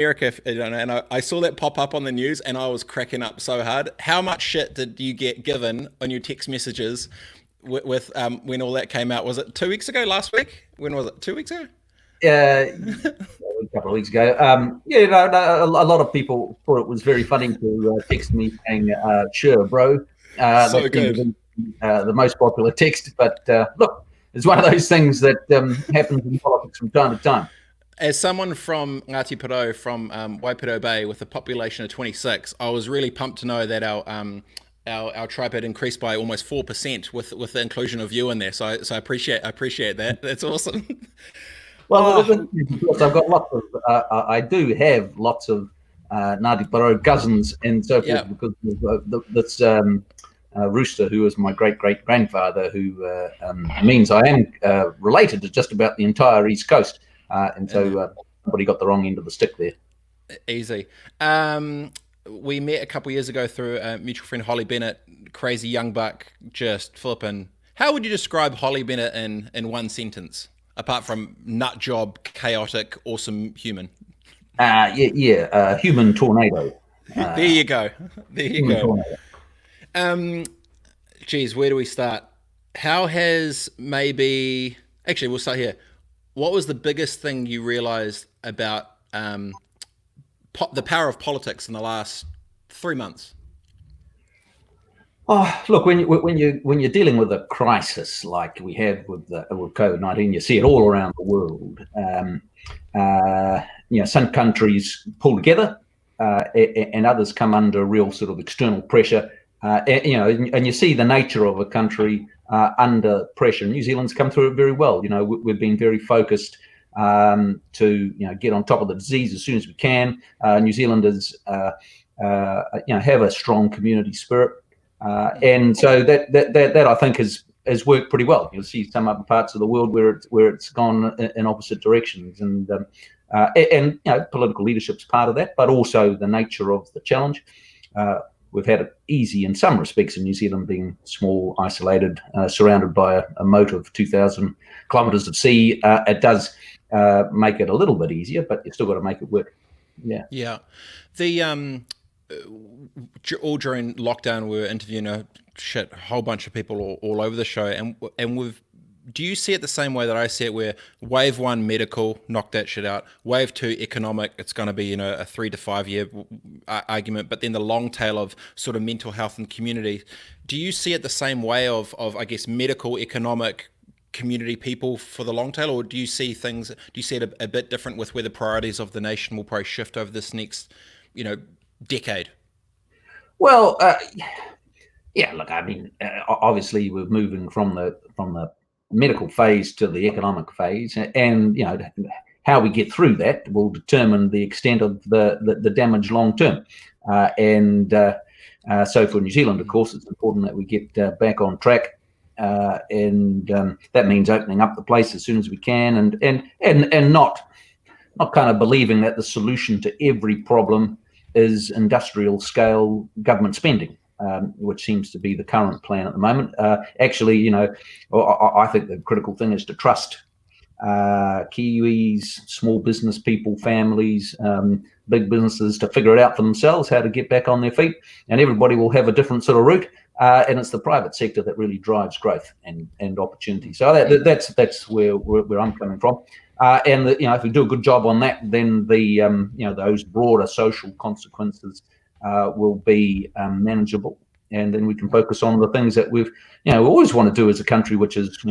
America, and I saw that pop up on the news, and I was cracking up so hard. How much shit did you get given on your text messages with when all that came out? Was it 2 weeks ago? Last week? When was it? 2 weeks ago? A couple of weeks ago. Yeah, no, a lot of people thought it was very funny to text me saying, "Sure, bro." So That seemed to good. be the most popular text. But look, it's one of those things that happens in politics from time to time. As someone from Ngāti Porou, from Waipiro Bay, with a population of 26, I was really pumped to know that our tribe had increased by almost 4% with the inclusion of you in there. So I appreciate that. That's awesome. Well, Oh, because I've got lots of, I do have lots of Ngāti Porou cousins and so forth, yeah. because of this rooster who is my great grandfather, who means I am related to just about the entire East Coast. And so somebody got the wrong end of the stick there. Easy. We met a couple years ago through a mutual friend, Holly Bennett, crazy young buck, just flipping. How would you describe Holly Bennett in one sentence, apart from nut job, chaotic, awesome human? Human tornado. There you go. There you Human go. tornado. Geez, where do we start? How has maybe actually we'll start here. What was the biggest thing you realized about the power of politics in the last 3 months? Oh, look, when you're dealing with a crisis like we have with COVID-19, you see it all around the world. Some countries pull together, and others come under real sort of external pressure. And you see the nature of a country under pressure. New Zealand's come through it very well. We've been very focused to get on top of the disease as soon as we can. New Zealanders have a strong community spirit. And so that I think has worked pretty well. You'll see some other parts of the world where it's gone in opposite directions, and political leadership's part of that, but also the nature of the challenge. We've had it easy in some respects in New Zealand, being small, isolated, surrounded by a moat of 2,000 kilometres of sea. It does make it a little bit easier, but you've still got to make it work. Yeah. Yeah. The all during lockdown, we were interviewing a whole bunch of people all over the show, and do you see it the same way that I see it, where wave one, medical, knock that shit out, wave two, economic, it's going to be a 3 to 5 year argument, but then the long tail of sort of mental health and community, do you see it the same way of I guess medical, economic, community people for the long tail, or do you see it a bit different with where the priorities of the nation will probably shift over this next decade? Well, yeah. Look, I mean, obviously we're moving from the medical phase to the economic phase, and how we get through that will determine the extent of the damage long term. So for New Zealand, of course, it's important that we get back on track. And that means opening up the place as soon as we can, and not kind of believing that the solution to every problem is industrial scale government spending, which seems to be the current plan at the moment. Actually, I think the critical thing is to trust Kiwis, small business people, families, big businesses, to figure it out for themselves, how to get back on their feet, and everybody will have a different sort of route. And it's the private sector that really drives growth and opportunity. So that's where I'm coming from. And if we do a good job on that, then those broader social consequences will be manageable, and then we can focus on the things that we always want to do as a country, which is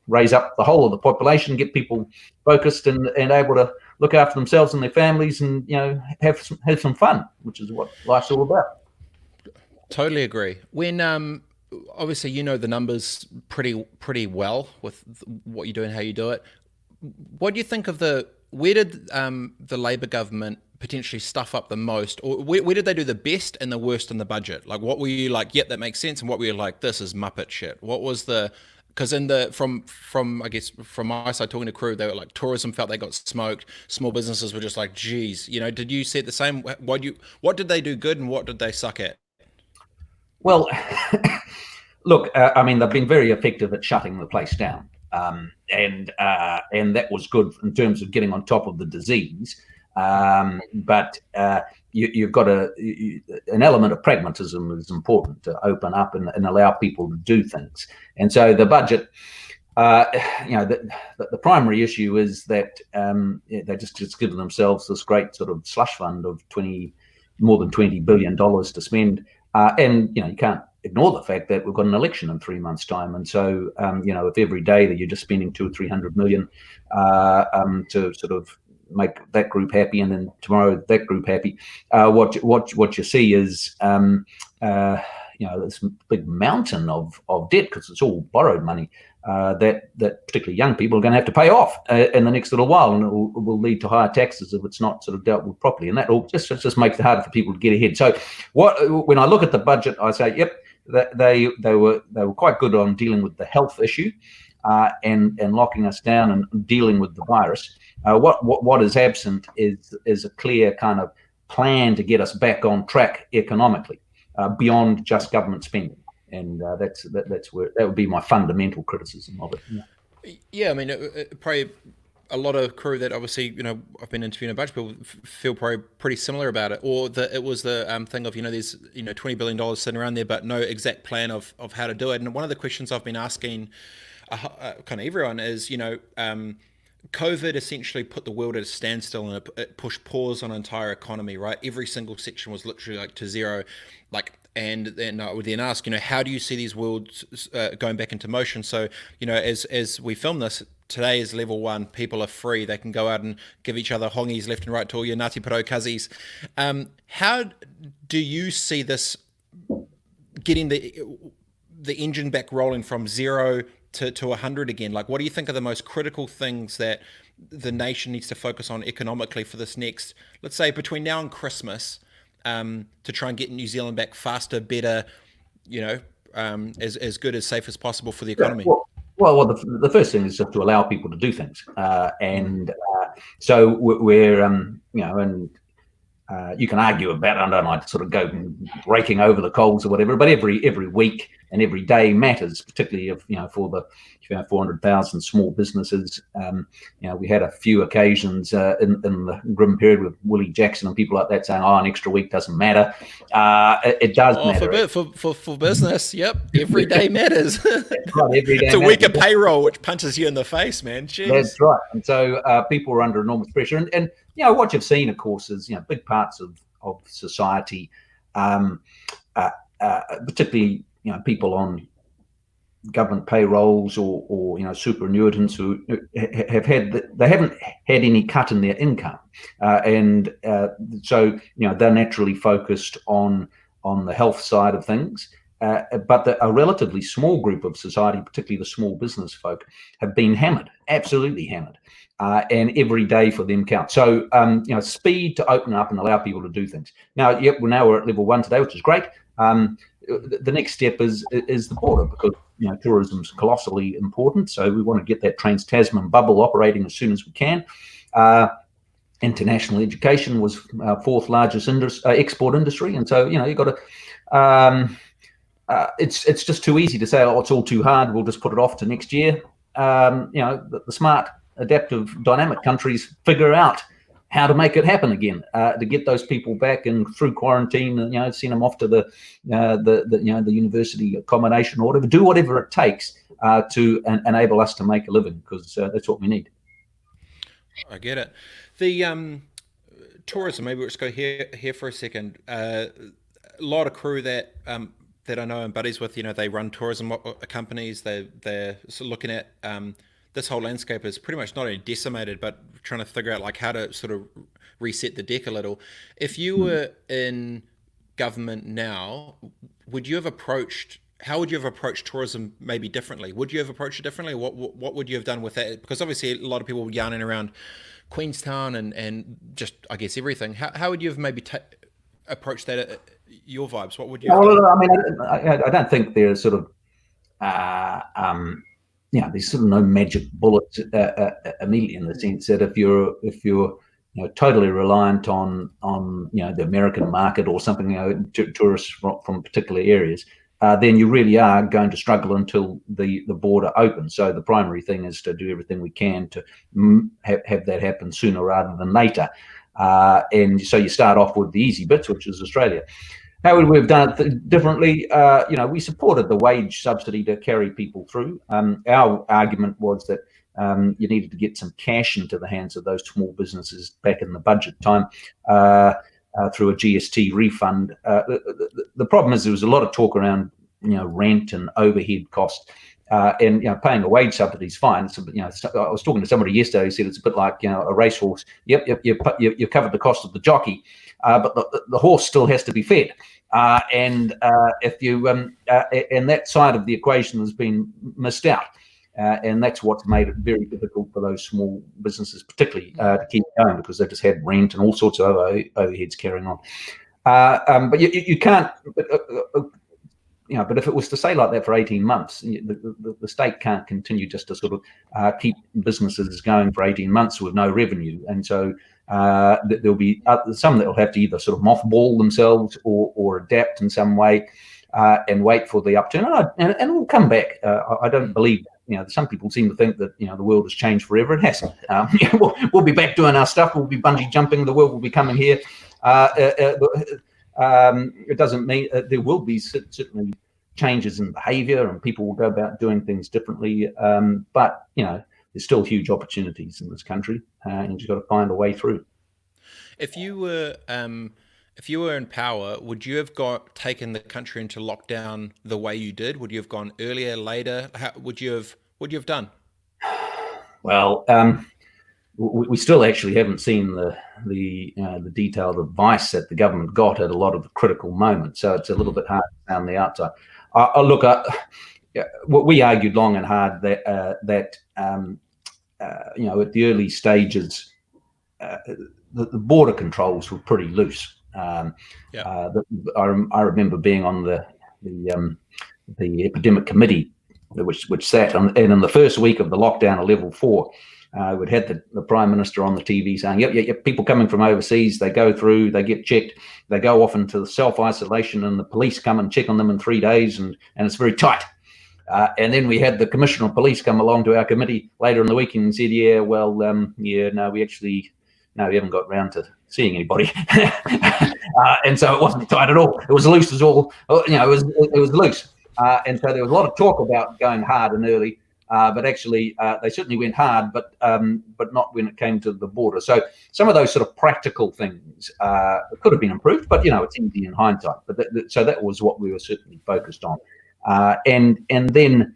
raise up the whole of the population, get people focused and able to look after themselves and their families, and have some fun, which is what life's all about. Totally agree. When obviously the numbers pretty well with what you do and how you do it. What do you think of where did the Labour government potentially stuff up the most, or where did they do the best and the worst in the budget? Like, what were you like, yep, that makes sense, and what were you like, this is Muppet shit? What was because from I guess from my side, talking to crew, they were like, tourism felt they got smoked. Small businesses were just like, geez, did you see it the same? What did they do good and what did they suck at? Well, look, I mean, they've been very effective at shutting the place down, and that was good in terms of getting on top of the disease. But you've got an element of pragmatism is important to open up and allow people to do things. And so the budget, the primary issue is that they just given themselves this great sort of slush fund of more than $20 billion to spend. And you can't ignore the fact that we've got an election in 3 months' time, and so if every day that you're just spending 200 or 300 million to sort of make that group happy, and then tomorrow that group happy, what you see is this big mountain of debt, because it's all borrowed money that particularly young people are going to have to pay off in the next little while, and it will lead to higher taxes if it's not sort of dealt with properly, and that all just makes it harder for people to get ahead. So when I look at the budget, I say, yep, they were quite good on dealing with the health issue and locking us down and dealing with the virus. What is absent is a clear kind of plan to get us back on track economically beyond just government spending. And that's where that would be my fundamental criticism of it. Yeah, I mean, probably a lot of crew that obviously, I've been interviewing a bunch of people feel probably pretty similar about it. Or it was the thing of, there's, $20 billion sitting around there, but no exact plan of how to do it. And one of the questions I've been asking kind of everyone is, COVID essentially put the world at a standstill, and it pushed pause on an entire economy, right? Every single section was literally like to zero, and then I would then ask, how do you see these worlds going back into motion? So, as we film this, today is level 1. People are free. They can go out and give each other hongies left and right to all your Ngāti Porou kazis. How do you see this getting the engine back rolling from 0 to 100 again? Like, what do you think are the most critical things that the nation needs to focus on economically for this next, let's say, between now and Christmas, to try and get New Zealand back faster, better, as good, as safe as possible for the economy? Well, the first thing is just to allow people to do things, so we're and you can argue about it. I don't like to sort of go raking over the coals or whatever, but every week and every day matters, particularly if for the 400,000 small businesses. We had a few occasions in the grim period with Willie Jackson and people like that saying, an extra week doesn't matter. It does matter. For business, yep. Every day matters. Right, every day it's a week of payroll, which punches you in the face, man. Jeez. That's right. And so people are under enormous pressure. And what you've seen, of course, is big parts of society, particularly people on government payrolls or superannuitants who haven't had any cut in their income, and so they're naturally focused on the health side of things. But a relatively small group of society, particularly the small business folk, have been hammered, absolutely hammered. And every day for them counts. So, speed to open up and allow people to do things. Now, we're at level 1 today, which is great. The next step is the border, because tourism's colossally important. So we want to get that Trans-Tasman bubble operating as soon as we can. International education was our 4th largest export industry, and so you've got to. It's just too easy to say, it's all too hard, we'll just put it off to next year. The smart, adaptive, dynamic countries figure out how to make it happen again, to get those people back and through quarantine, and send them off to the university accommodation or whatever. Do whatever it takes to enable us to make a living, because that's what we need. I get it. The tourism. Maybe we'll just go here for a second. A lot of crew that I know and buddies with, they run tourism companies. They're sort of looking at this whole landscape is pretty much not only decimated, but trying to figure out how to sort of reset the deck a little. If you were in government now, how would you have approached tourism maybe differently? Would you have approached it differently? What would you have done with that? Because obviously a lot of people were yarning around Queenstown and just, I guess, everything. How would you have maybe approached that? Your vibes? What would you have done? I mean, I don't think there's sort of there's sort of no magic bullet immediately, in the sense that if you're totally reliant on the American market or something, tourists from particular areas, then you really are going to struggle until the border opens. So the primary thing is to do everything we can to have that happen sooner rather than later. And so you start off with the easy bits, which is Australia. How would we have done it differently? We supported the wage subsidy to carry people through. Our argument was that you needed to get some cash into the hands of those small businesses back in the budget time through a GST refund. The problem is there was a lot of talk around rent and overhead costs. And paying a wage subsidy is fine. So, I was talking to somebody yesterday who said it's a bit like a racehorse. Yep, you covered the cost of the jockey, but the horse still has to be fed. And if you and that side of the equation has been missed out, and that's what's made it very difficult for those small businesses, particularly to keep going, because they just had rent and all sorts of other overheads carrying on. But you can't. But if it was to stay like that for 18 months, the state can't continue just to sort of keep businesses going for 18 months with no revenue. And so there'll be some that will have to either sort of mothball themselves or adapt in some way and wait for the upturn. And it will come back. I don't believe, some people seem to think that, the world has changed forever. It hasn't. We'll be back doing our stuff. We'll be bungee jumping. The world will be coming here. It doesn't mean there will be certainly changes in behaviour and people will go about doing things differently. But there's still huge opportunities in this country, and you've got to find a way through. If you were in power, would you have taken the country into lockdown the way you did? Would you have gone earlier, later? Would you have done? Well, we still actually haven't seen the detailed advice that the government got at a lot of the critical moments, so it's a little bit hard to sound the outside. We argued long and hard that at the early stages, the border controls were pretty loose. I remember being on the epidemic committee, which sat on, and in the first week of the lockdown of level 4. We'd had the Prime Minister on the TV saying, yep, people coming from overseas, they go through, they get checked, they go off into the self-isolation, and the police come and check on them in 3 days, and it's very tight. And then we had the Commissioner of Police come along to our committee later in the week and said, we haven't got round to seeing anybody. And so it wasn't tight at all. It was loose as all, it was loose. And so there was a lot of talk about going hard and early. But actually, they certainly went hard, but not when it came to the border. So some of those sort of practical things could have been improved, but it's easy in hindsight. But so that was what we were certainly focused on. And then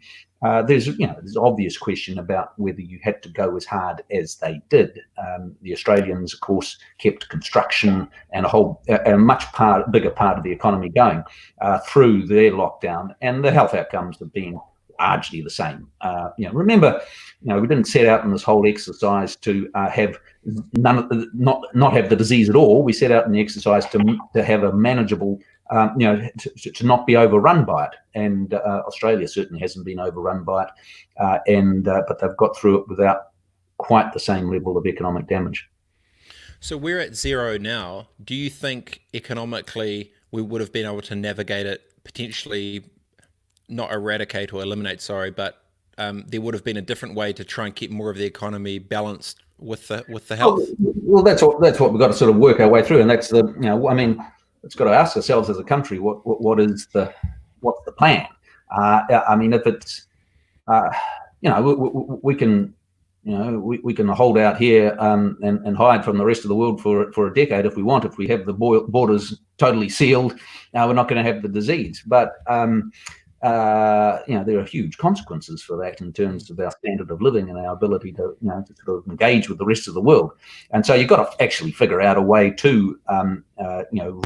there's there's an obvious question about whether you had to go as hard as they did. The Australians, of course, kept construction and a much bigger part of the economy going through their lockdown, and the health outcomes have been largely the same. Remember, we didn't set out in this whole exercise to have not have the disease at all. We set out in the exercise to have a manageable, to not be overrun by it. And Australia certainly hasn't been overrun by it, but they've got through it without quite the same level of economic damage. So we're at zero now. Do you think economically we would have been able to navigate it, potentially not eradicate or eliminate, but there would have been a different way to try and keep more of the economy balanced with the health? Well, that's what we've got to sort of work our way through, and that's it's got to ask ourselves as a country what's the plan? If it's we can we can hold out here and hide from the rest of the world for a decade if we want. If we have the borders totally sealed, we're not going to have the disease, but there are huge consequences for that in terms of our standard of living and our ability to sort of engage with the rest of the world. And so you've got to actually figure out a way to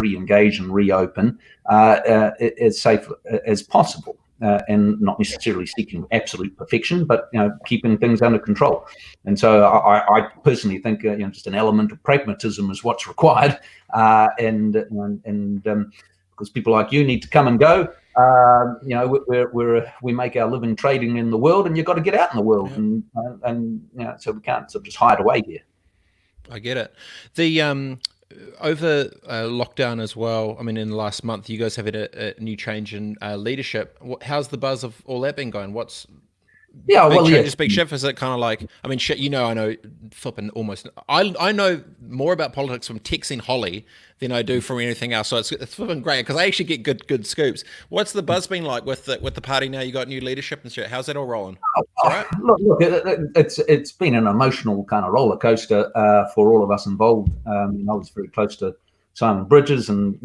re-engage and reopen as safe as possible, and not necessarily seeking absolute perfection, but keeping things under control. And so I personally think just an element of pragmatism is what's required, and because people like you need to come and go. We make our living trading in the world, and you've got to get out in the world, and so we can't sort of just hide away here. I get it. The over lockdown as well. I mean, in the last month, you guys have had a new change in leadership. How's the buzz of all that been going? Yeah, Big well, yeah. changes, big shift. Is it kind of like, I mean, shit, I know flipping almost, I know more about politics from texting Holly than I do from anything else. So it's flipping great because I actually get good scoops. What's the buzz been like with the party now? You got new leadership and shit. How's that all rolling? It's all right. Look, it's been an emotional kind of roller coaster for all of us involved. I was very close to Simon Bridges, and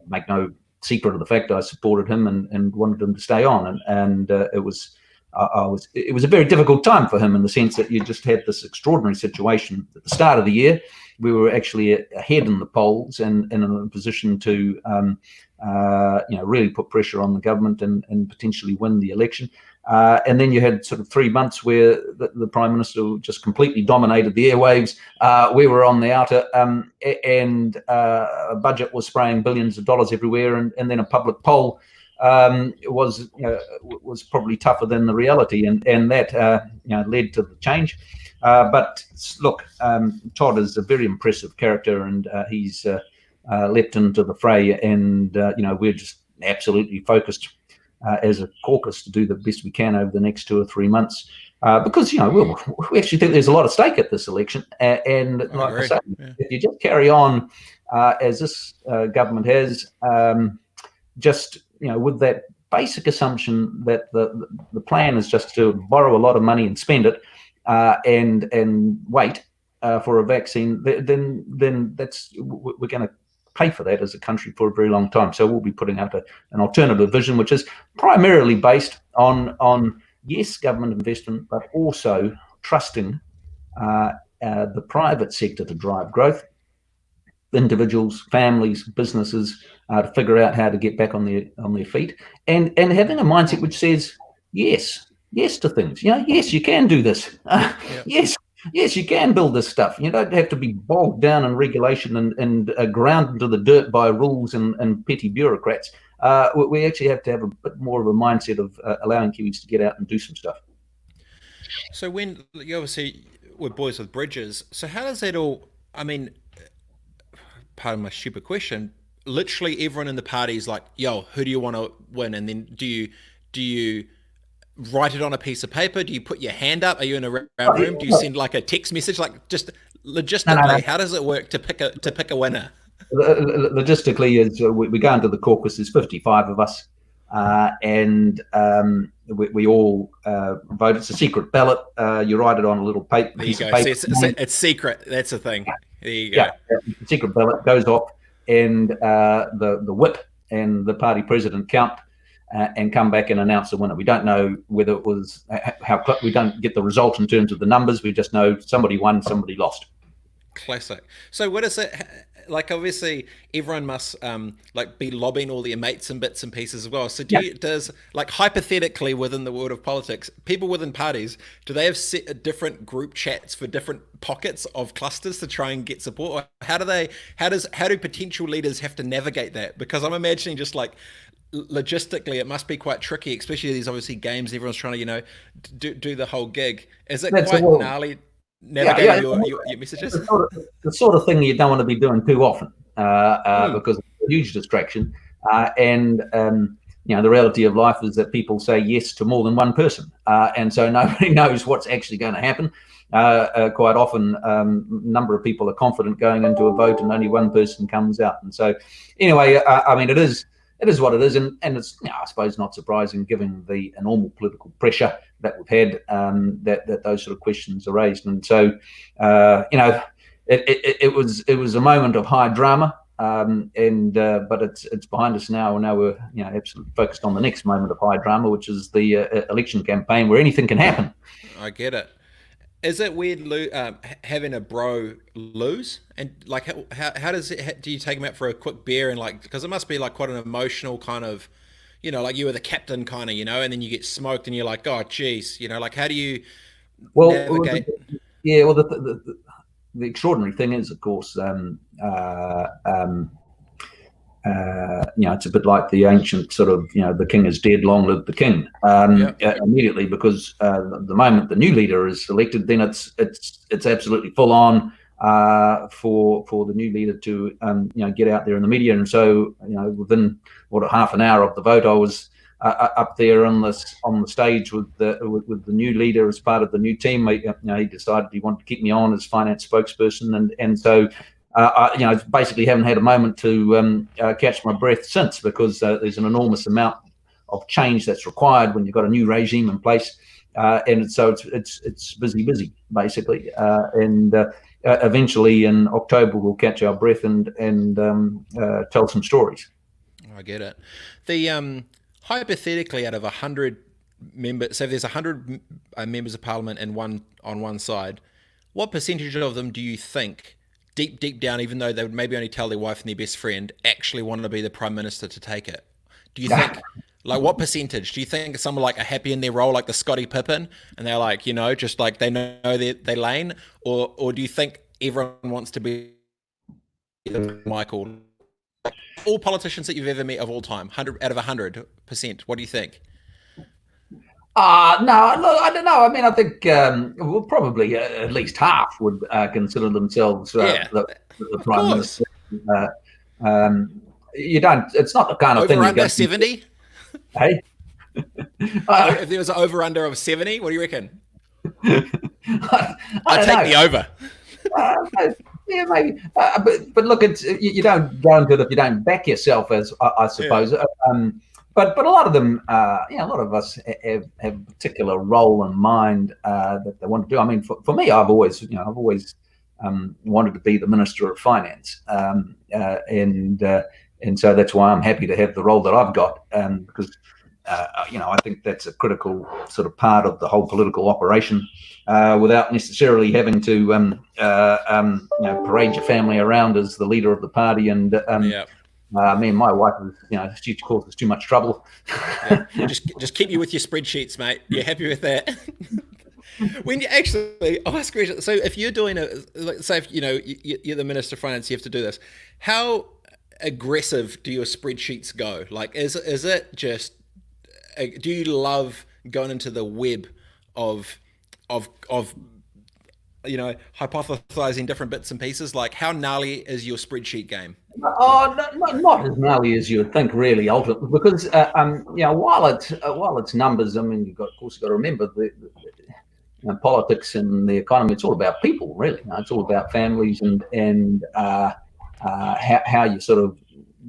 make no secret of the fact I supported him and wanted him to stay on, and it was a very difficult time for him in the sense that you just had this extraordinary situation at the start of the year. We were actually ahead in the polls and in a position to really put pressure on the government and potentially win the election. And then you had sort of 3 months where the Prime Minister just completely dominated the airwaves. We were on the outer, and a budget was spraying billions of dollars everywhere, and then a public poll was probably tougher than the reality, and that led to the change. But look, Todd is a very impressive character, and he's leapt into the fray, and we're just absolutely focused as a caucus to do the best we can over the next 2 or 3 months, because we actually think there's a lot at stake at this election, and like I say, if you just carry on as this government has, just with that basic assumption that the plan is just to borrow a lot of money and spend it, and wait for a vaccine, then we're going to pay for that as a country for a very long time. So we'll be putting out an alternative vision, which is primarily based on yes, government investment, but also trusting the private sector to drive growth, individuals, families, businesses, to figure out how to get back on their feet, and having a mindset which says yes to things. Yes, you can do this. Yes, you can build this stuff. You don't have to be bogged down in regulation and ground into the dirt by rules and petty bureaucrats. We actually have to have a bit more of a mindset of allowing Kiwis to get out and do some stuff. So when you obviously were boys with Bridges, so how does that all? I mean, pardon my stupid question. Literally everyone in the party is like, "Yo, who do you want to win?" And then do you write it on a piece of paper? Do you put your hand up? Are you in a round room? Do you send like a text message? Like, just logistically, how does it work to pick a winner? Logistically, is we go into the caucus. There's 55 of us, and we all vote. It's a secret ballot. You write it on a little paper. There you go. See, it's secret. That's the thing. There you go. Yeah, secret ballot goes off, and the whip and the party president count. And come back and announce the winner. We don't know whether it was we don't get the result in terms of the numbers. We just know somebody won, somebody lost. Classic. So what is it like? Obviously, everyone must be lobbying all their mates and bits and pieces as well. So does hypothetically within the world of politics, people within parties, do they have set different group chats for different pockets of clusters to try and get support? Or how do potential leaders have to navigate that? Because I'm imagining just like, logistically it must be quite tricky, especially these obviously games everyone's trying to do the whole gig. Is it quite gnarly navigating your messages? The sort of thing you don't want to be doing too often, because it's a huge distraction, and the reality of life is that people say yes to more than one person, and so nobody knows what's actually going to happen. Quite often, number of people are confident going into a vote and only one person comes out, and so anyway, I mean, it is what it is, and it's I suppose not surprising given the enormous political pressure that we've had, that those sort of questions are raised, and so it was a moment of high drama, but it's behind us now, and now we're absolutely focused on the next moment of high drama, which is the election campaign, where anything can happen. I get it. Is it weird having a bro lose? And like, how does it? Do you take him out for a quick beer and because it must be like quite an emotional kind of, like you were the captain kind of, and then you get smoked and you're like, oh, geez, like how do you navigate? Well, the extraordinary thing is, of course, it's a bit like the ancient sort of, the king is dead, long live the king. Immediately, because the moment the new leader is elected, then it's absolutely full on for the new leader to get out there in the media. And so within half an hour of the vote, I was up there on the stage with the new leader as part of the new team. He decided he wanted to keep me on as finance spokesperson, and so basically haven't had a moment to catch my breath since, because there's an enormous amount of change that's required when you've got a new regime in place, and so it's busy basically, and eventually in October we'll catch our breath and tell some stories. I get it. The hypothetically, out of 100 members, so if there's 100 members of parliament and one on one side, what percentage of them do you think, deep down, even though they would maybe only tell their wife and their best friend, actually want to be the prime minister to take it? Do you think, like, what percentage? Do you think someone like are happy in their role, like the Scottie Pippen, and they're like, just like they know their lane, or do you think everyone wants to be Michael? All politicians that you've ever met of all time, 100 out of 100%, what do you think? No, look, I don't know. I mean, I think well, probably at least half would consider themselves the prime minister. You don't. It's not the kind of over thing. Over under 70. Hey, if there was an over under of 70, what do you reckon? I take the over. Yeah, maybe. But look, it's you don't go into it if you don't back yourself, as I suppose. Yeah. But a lot of them, a lot of us have a particular role in mind that they want to do. I mean, for me, I've always wanted to be the Minister of Finance, and so that's why I'm happy to have the role that I've got, because I think that's a critical sort of part of the whole political operation, without necessarily having to parade your family around as the leader of the party. And me and my wife, she causes too much trouble. Yeah. Just keep you with your spreadsheets, mate. You're happy with that? When you actually, I'll ask a question. So if you're doing say if you're the Minister of Finance, you have to do this. How aggressive do your spreadsheets go? Like, is it just? Do you love going into the web of hypothesizing different bits and pieces? Like, how gnarly is your spreadsheet game? Oh, not as gnarly as you would think, really, ultimately, because while it's numbers, I mean, of course, you've got to remember the politics and the economy. It's all about people, really. It's all about families and how you sort of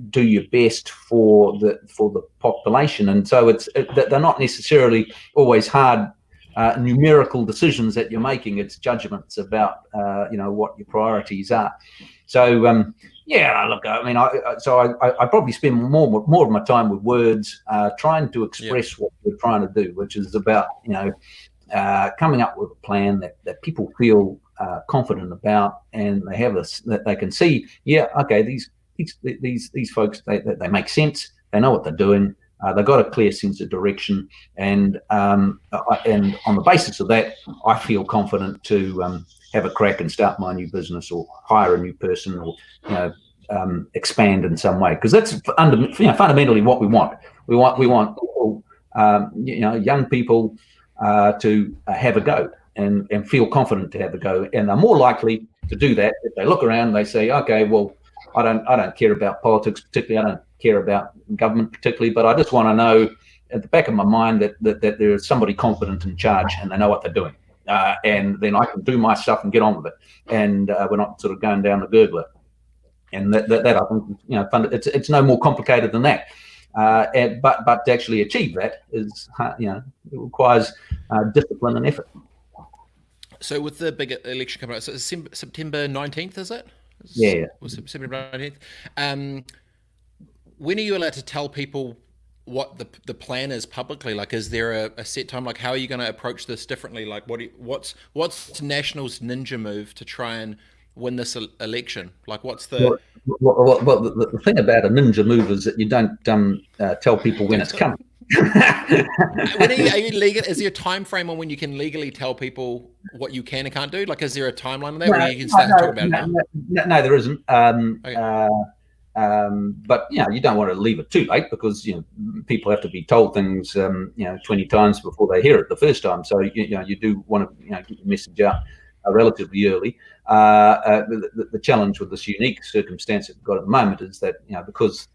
do your best for the population, and so they're not necessarily always hard numerical decisions that you're making. It's judgments about what your priorities are. So look, I mean, I probably spend more of my time with words, trying to express what we're trying to do, which is about coming up with a plan that people feel confident about, and they have that they can see. Yeah, okay, these folks, they make sense. They know what they're doing. They've got a clear sense of direction, and on the basis of that, I feel confident to have a crack and start my new business, or hire a new person, or expand in some way, because that's fundamentally what we want. We want people, young people to have a go and feel confident to have a go, and they're more likely to do that if they look around and they say, okay, well, I don't care about politics particularly. I don't care about government particularly, but I just want to know at the back of my mind that there is somebody competent in charge and they know what they're doing, and then I can do my stuff and get on with it, and we're not sort of going down the gurgler. And that I think it's no more complicated than that. But to actually achieve that is it requires discipline and effort. So with the big election coming up, so it's September 19th, is it? Yeah. Was it September 19th? When are you allowed to tell people what the plan is publicly? Like, is there a set time? Like, how are you going to approach this differently? Like, what's National's ninja move to try and win this election? Like, what's the... Well, the thing about a ninja move is that you don't tell people when it's coming. Are you legal? Is there a time frame on when you can legally tell people what you can and can't do? Like, is there a timeline on that where you can start to talk about it? No, there isn't. Okay. But you don't want to leave it too late, because people have to be told things 20 times before they hear it the first time. So you do want to get your message out relatively early. The challenge with this unique circumstance that we've got at the moment is that, because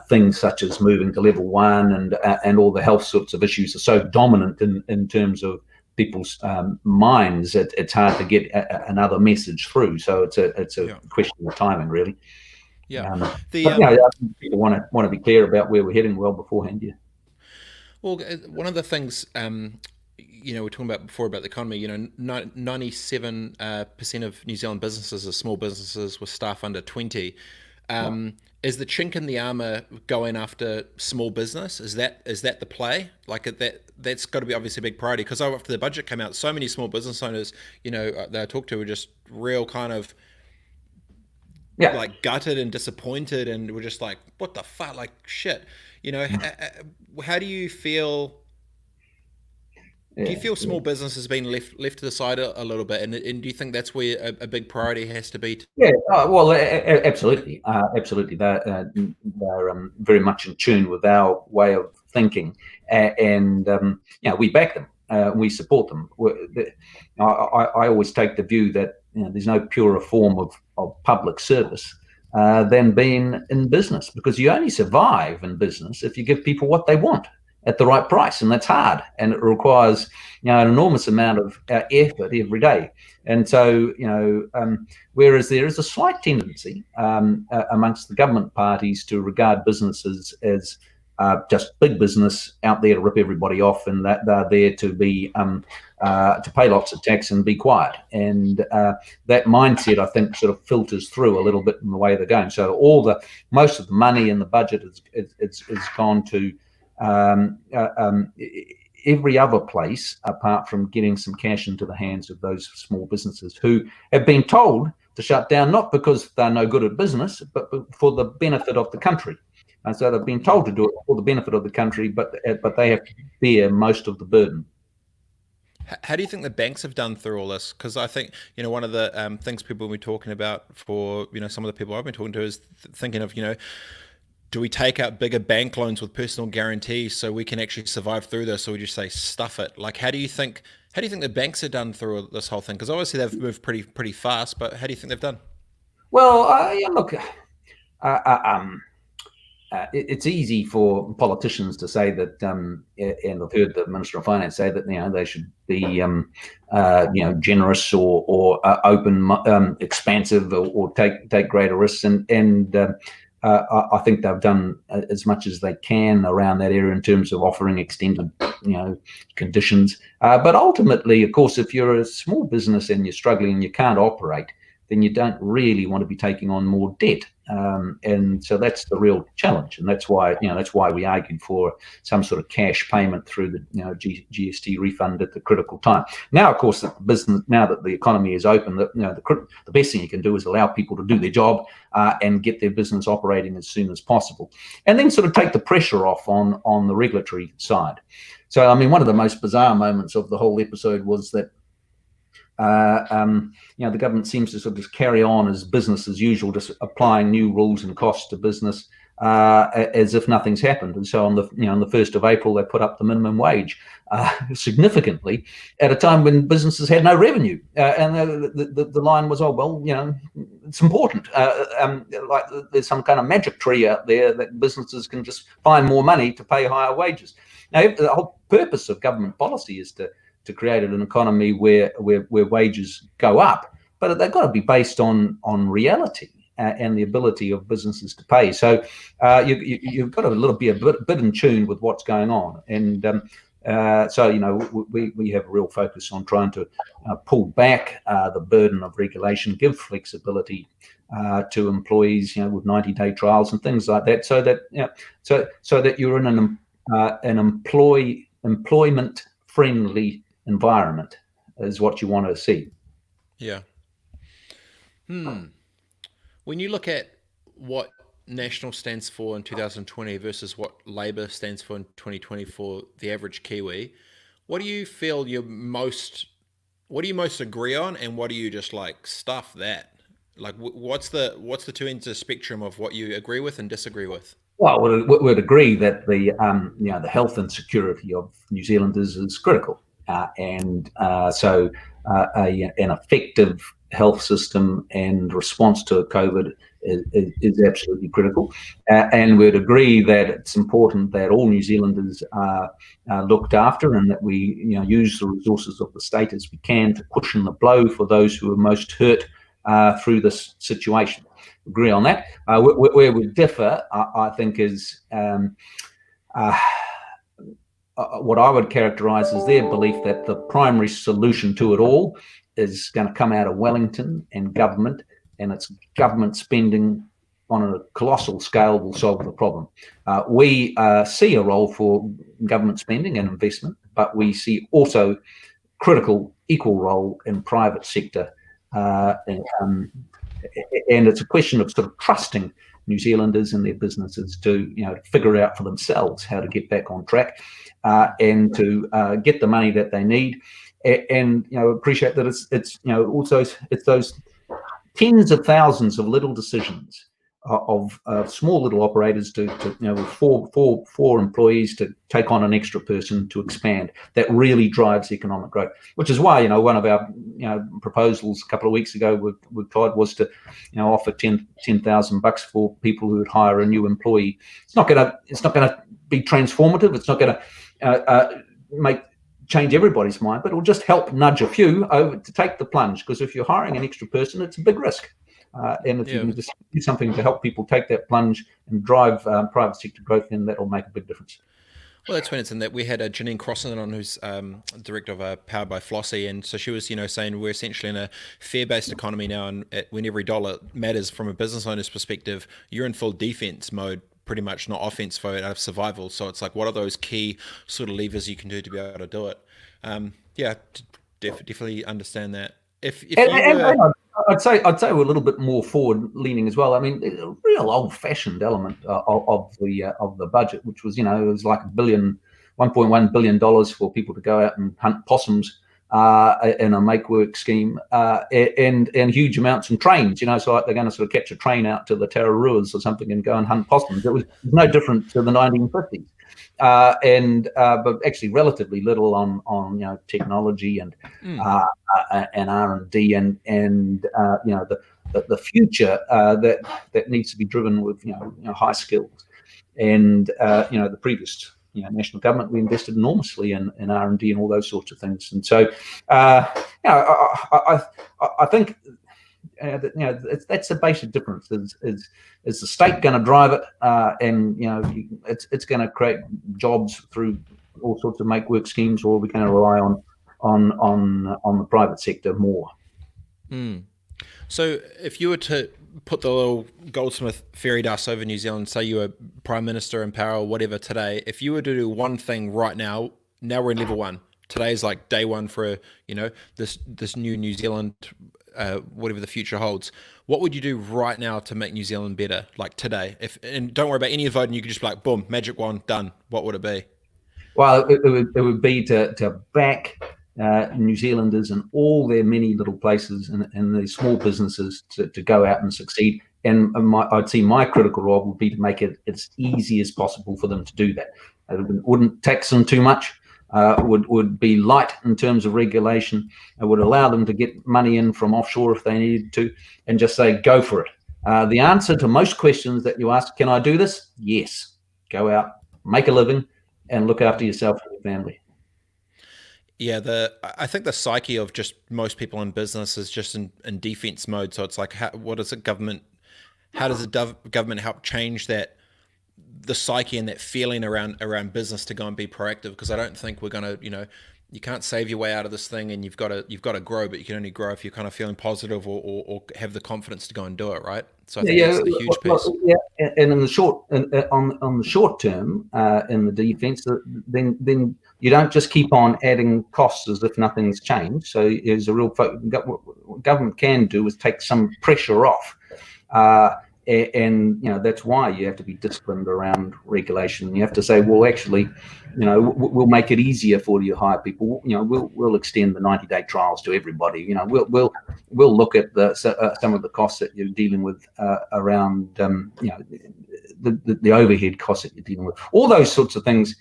things such as moving to level 1 and all the health sorts of issues are so dominant in terms of people's minds, it's hard to get another message through. So it's a question of timing, really. Yeah. People want to be clear about where we're heading well beforehand. Yeah. Well, one of the things we're talking about before about the economy. 97% of New Zealand businesses are small businesses with staff under 20. Is the chink in the armor going after small business? Is that the play? Like that's got to be obviously a big priority, because after the budget came out, so many small business owners, that I talked to were just real kind of like gutted and disappointed, and we're just like, what the fuck, like shit. How do you feel? Do you feel small business has been left to the side a little bit, and do you think that's where a big priority has to be? Well, absolutely, absolutely. They're very much in tune with our way of thinking, and we back them, we support them. I always take the view that there's no purer form of public service than being in business, because you only survive in business if you give people what they want at the right price, and that's hard, and it requires an enormous amount of effort every day. And so whereas there is a slight tendency amongst the government parties to regard businesses as just big business out there to rip everybody off, and that they're there to be to pay lots of tax and be quiet, and that mindset, I think, sort of filters through a little bit in the way they're going. So most of the money in the budget is gone to every other place apart from getting some cash into the hands of those small businesses who have been told to shut down, not because they're no good at business, but for the benefit of the country. And so they've been told to do it for the benefit of the country, but they have to bear most of the burden. How do you think the banks have done through all this? Because I think, one of the things people have been talking about for, some of the people I've been talking to is thinking of, do we take out bigger bank loans with personal guarantees so we can actually survive through this, or we just say stuff it? Like, how do you think the banks are done through this whole thing? Because obviously they've moved pretty fast, but how do you think they've done? Well, look, it's easy for politicians to say that, and I've heard the Minister of Finance say that they should be generous or open, expansive, or take greater risks, and I think they've done as much as they can around that area in terms of offering extended, conditions. But ultimately, of course, if you're a small business and you're struggling and you can't operate, then you don't really want to be taking on more debt. And so that's the real challenge, and that's why we argued for some sort of cash payment through the GST refund at the critical time. Now, of course, now that the economy is open, the best thing you can do is allow people to do their job and get their business operating as soon as possible, and then sort of take the pressure off on the regulatory side. So, I mean, one of the most bizarre moments of the whole episode was that the government seems to sort of just carry on as business as usual, just applying new rules and costs to business as if nothing's happened. And so on the 1st of April, they put up the minimum wage significantly at a time when businesses had no revenue. And the line was, oh, well, it's important. Like there's some kind of magic tree out there that businesses can just find more money to pay higher wages. Now, the whole purpose of government policy is to create an economy where wages go up, but they've got to be based on reality and the ability of businesses to pay. So you've got to be a bit in tune with what's going on, and so we have a real focus on trying to pull back the burden of regulation, give flexibility to employees, with 90-day trials and things like that, so that you're in an employment friendly environment is what you want to see. Yeah. When you look at what National stands for in 2020 versus what Labour stands for in 2020 for the average Kiwi, what do you feel what do you most agree on, and what do you just like stuff that? Like, what's the two ends of the spectrum of what you agree with and disagree with? Well, we'd agree that the health and security of New Zealanders is critical. An effective health system and response to COVID is absolutely critical. And we'd agree that it's important that all New Zealanders are looked after, and that we use the resources of the state as we can to cushion the blow for those who are most hurt through this situation. Agree on that. Where we differ, I think, is what I would characterise as their belief that the primary solution to it all is going to come out of Wellington and government, and it's government spending on a colossal scale will solve the problem. We see a role for government spending and investment, but we see also critical equal role in private sector, and it's a question of sort of trusting New Zealanders and their businesses to figure out for themselves how to get back on track, and to get the money that they need, and appreciate that it's also it's those tens of thousands of little decisions of small little operators to with four employees to take on an extra person to expand that really drives economic growth. Which is why one of our proposals a couple of weeks ago with Todd was to offer $10,000 for people who would hire a new employee. It's not gonna be transformative. It's not gonna change everybody's mind, but it'll just help nudge a few over to take the plunge. Because if you're hiring an extra person, it's a big risk. And if you can just do something to help people take that plunge and drive private sector growth, then that'll make a big difference. Well, that's when it's in that we had Janine Crossan on, who's director of Powered by Flossie, and so she was, saying we're essentially in a fair-based economy now, and when every dollar matters from a business owner's perspective, you're in full defense mode, pretty much, not offense mode, out of survival. So it's like, what are those key sort of levers you can do to be able to do it? Definitely understand that. I'd say we're a little bit more forward-leaning as well. I mean, a real old-fashioned element of the budget, which was, it was like $1.1 billion for people to go out and hunt possums in a make-work scheme, and huge amounts in trains. So like they're going to sort of catch a train out to the Tararuas or something and go and hunt possums. It was no different to the 1950s. But actually relatively little on technology and R&D and the future that needs to be driven with high skills. And the previous national government, we invested enormously in R&D and all those sorts of things. And so I think that's the basic difference. Is the state going to drive it, and it's going to create jobs through all sorts of make work schemes, or are we going to rely on the private sector more? So if you were to put the little Goldsmith fairy dust over New Zealand, say you were Prime Minister in power or whatever today, if you were to do one thing right now we're in level 1. Today's like day 1 for this new New Zealand, whatever the future holds. What would you do right now to make New Zealand better, like today? And don't worry about any voting, you could just be like, boom, magic wand, done. What would it be? Well, it would be to back New Zealanders and all their many little places and the small businesses to go out and succeed. And I'd say my critical role would be to make it as easy as possible for them to do that. It wouldn't tax them too much. Would be light in terms of regulation. It would allow them to get money in from offshore if they needed to, and just say, go for it. The answer to most questions that you ask, can I do this? Yes. Go out, make a living, and look after yourself and your family. Yeah, I think the psyche of just most people in business is just in defense mode. So it's like, how does the government help change that, the psyche and that feeling around business to go and be proactive? Because I don't think we're going to, you can't save your way out of this thing, and you've got to grow, but you can only grow if you're kind of feeling positive or have the confidence to go and do it, right? So I think that's a huge piece. And in the short, on the short term, in the defence, then you don't just keep on adding costs as if nothing's changed. So there's a real what government can do is take some pressure off. And that's why you have to be disciplined around regulation. You have to say, well, actually, we'll make it easier for you to hire people. We'll extend the 90-day trials to everybody. We'll look at some of the costs that you're dealing with around the overhead costs that you're dealing with. All those sorts of things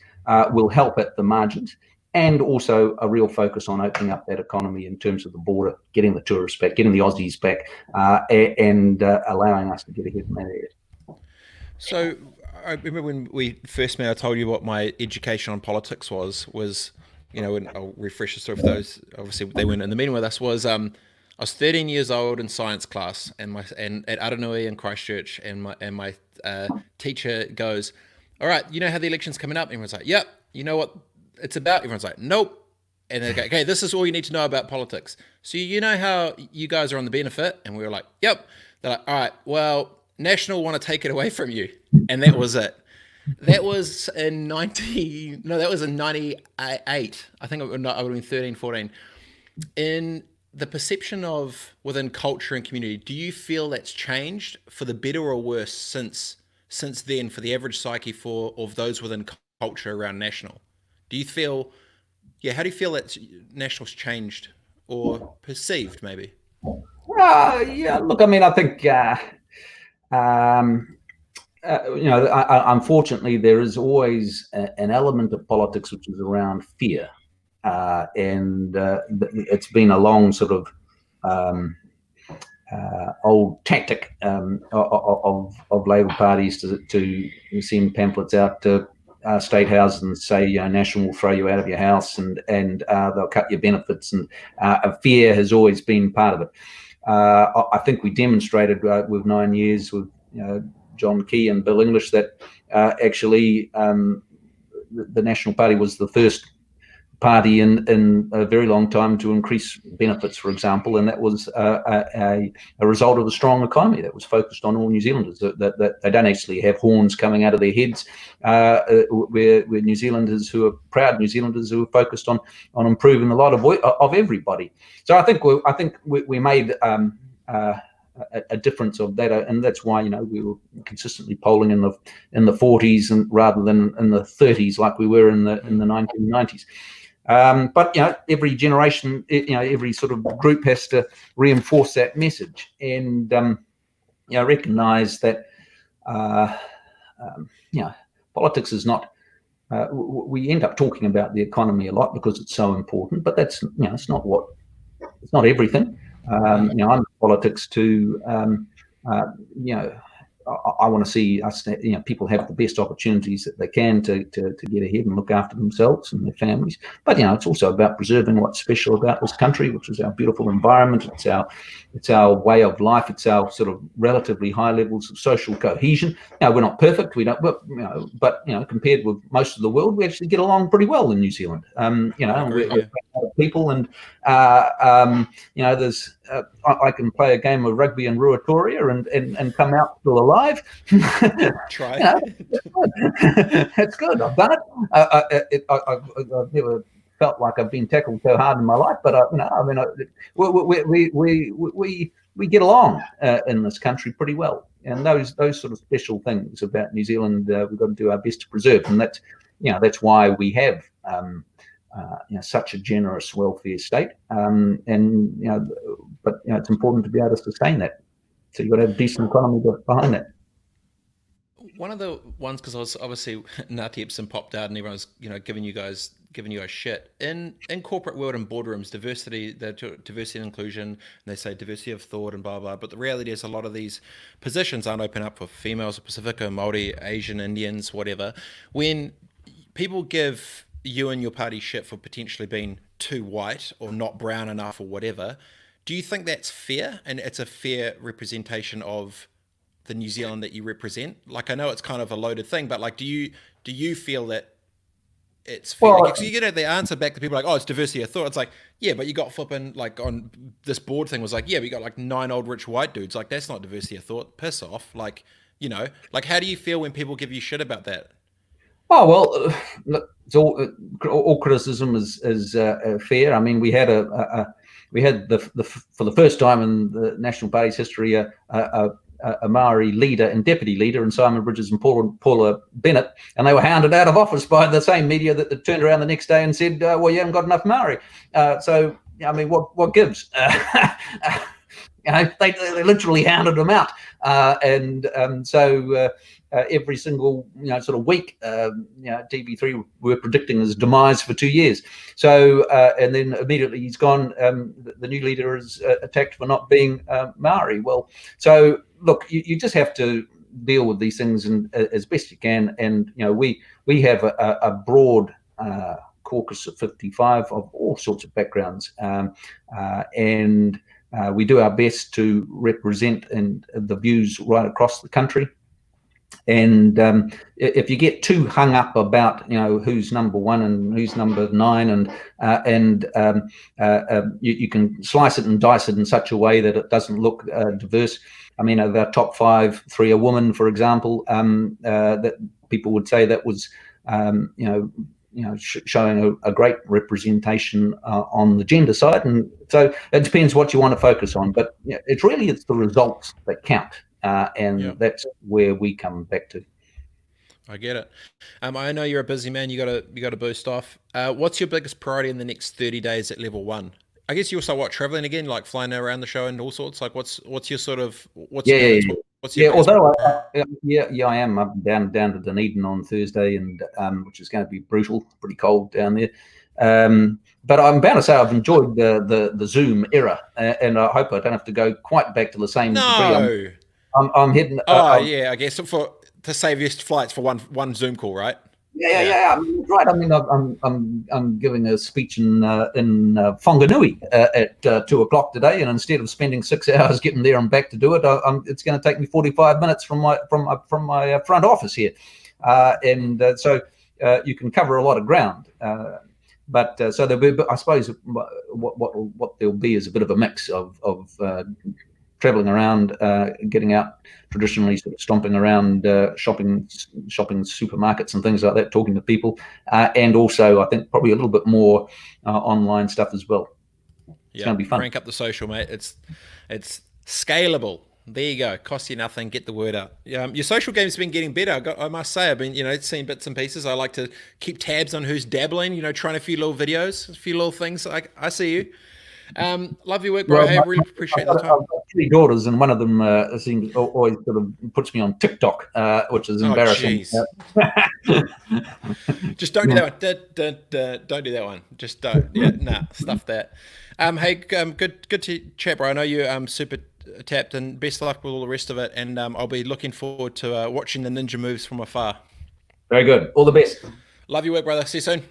will help at the margins. and also a real focus on opening up that economy in terms of the border, getting the tourists back, getting the Aussies back, and allowing us to get ahead in that area. So I remember when we first met, I told you what my education on politics was, and I'll refresh the story for those. Obviously, they weren't in the meeting with us. I was 13 years old in science class, and at Aranui in Christchurch, and my teacher goes, "All right, you know how the election's coming up?" And everyone's like, "Yep." You know what it's about? Everyone's like, "Nope." And they go, "Okay, this is all you need to know about politics. So you know how you guys are on the benefit?" And we were like, "Yep." They're like, "All right, well, National want to take it away from you." And that was it. That was in 98. I think I would have been 13, 14. In the perception of within culture and community, do you feel that's changed for the better or worse since then for the average psyche of those within culture around National? Do you feel, how do you feel that National's changed or perceived maybe? Yeah, look, I mean, I think, unfortunately, there is always an element of politics which is around fear. And it's been a long sort of old tactic of Labor parties to send pamphlets out to state houses and say, National will throw you out of your house and they'll cut your benefits, and fear has always been part of it. I think we demonstrated with 9 years with John Key and Bill English that actually the National Party was the first party in a very long time to increase benefits, for example, and that was a result of a strong economy that was focused on all New Zealanders. That they don't actually have horns coming out of their heads. We're New Zealanders who are proud New Zealanders who are focused on improving the lot of everybody. So I think we made a difference of that, and that's why we were consistently polling in the 40s and rather than in the 30s like we were in the 1990s. But every generation, every sort of group has to reinforce that message and recognise that politics is not. We end up talking about the economy a lot because it's so important, but that's it's not everything. I'm in politics to I want to see us, people have the best opportunities that they can to get ahead and look after themselves and their families. But it's also about preserving what's special about this country, which is our beautiful environment. It's our way of life. It's our sort of relatively high levels of social cohesion. We're not perfect. We don't, but compared with most of the world, we actually get along pretty well in New Zealand. We're people, and there's I can play a game of rugby in Ruatoria and come out still alive. Try. That's good. I've done it. I've never felt like I've been tackled so hard in my life, but we get along in this country pretty well, and those sort of special things about New Zealand we've got to do our best to preserve, and that's why we have such a generous welfare state, but it's important to be able to sustain that. So you've got to have a decent economy behind that. One of the ones, because I was obviously Ngāti Epson popped out and everyone was giving you guys shit in corporate world and boardrooms, diversity and inclusion, and they say diversity of thought and blah blah, but the reality is a lot of these positions aren't open up for females or Pacifica, Māori, Asian, Indians, whatever. When people give you and your party shit for potentially being too white or not brown enough or whatever, do you think that's fair and it's a fair representation of the New Zealand that you represent? Like, I know it's kind of a loaded thing, but like, do you feel that it's fair? Well, because you get the answer back to people like, oh, it's diversity of thought. It's like, yeah, but you got flipping like on this board thing was like, yeah, we got like 9 old rich white dudes. Like, that's not diversity of thought. Piss off. Like, like, how do you feel when people give you shit about that? Oh well, look, it's all criticism is fair. I mean, we had for the first time in the National Party's history a Maori leader and deputy leader in Simon Bridges and Paula Bennett, and they were hounded out of office by the same media that turned around the next day and said, well, you haven't got enough Maori. So I mean, what gives? They literally hounded him out, so every single sort of week, TV3 were predicting his demise for 2 years. So and then immediately he's gone. The new leader is attacked for not being Maori. Well, so look, you just have to deal with these things as best you can, and we have a broad caucus of 55 of all sorts of backgrounds, and we do our best to represent the views right across the country. And if you get too hung up about who's number one and who's number 9, and you can slice it and dice it in such a way that it doesn't look diverse. I mean, of our top 5, 3 are women, for example. That people would say that was showing a great representation on the gender side. And so it depends what you want to focus on, but it's the results that count, and that's where we come back to. I get it. I know you're a busy man. You got to boost off. What's your biggest priority in the next 30 days at level 1? I guess you also traveling again, like flying around the show and all sorts. Like, what's your sort of what's your although I am. I'm down to Dunedin on Thursday, and which is going to be brutal, pretty cold down there. But I'm bound to say I've enjoyed the Zoom era, and I hope I don't have to go quite back to the same degree. I'm heading. I guess to save your flights for one Zoom call, right? Yeah. Right. I mean, I'm giving a speech in Whanganui at 2:00 today, and instead of spending 6 hours getting there and back to do it, it's going to take me 45 minutes from my front office here, and so you can cover a lot of ground. But so there'll be, I suppose, what there'll be is a bit of a mix of traveling around, getting out, traditionally sort of stomping around, shopping supermarkets and things like that, talking to people, and also I think probably a little bit more online stuff as well. It's going to be fun. Crank up the social, mate. It's scalable. There you go. Costs you nothing. Get the word out. Your social game's been getting better. I must say, I've been seeing bits and pieces. I like to keep tabs on who's dabbling. Trying a few little videos, a few little things. I see you. Love your work, bro. I really appreciate the time. I've got 3 daughters, and one of them seems always sort of puts me on TikTok, which is embarrassing. Just don't do that one. Don't do that one. Just don't. Yeah, stuff that. Hey, good to chat, bro. I know you're super tapped, and best of luck with all the rest of it. And I'll be looking forward to watching the ninja moves from afar. Very good. All the best. Love your work, brother. See you soon.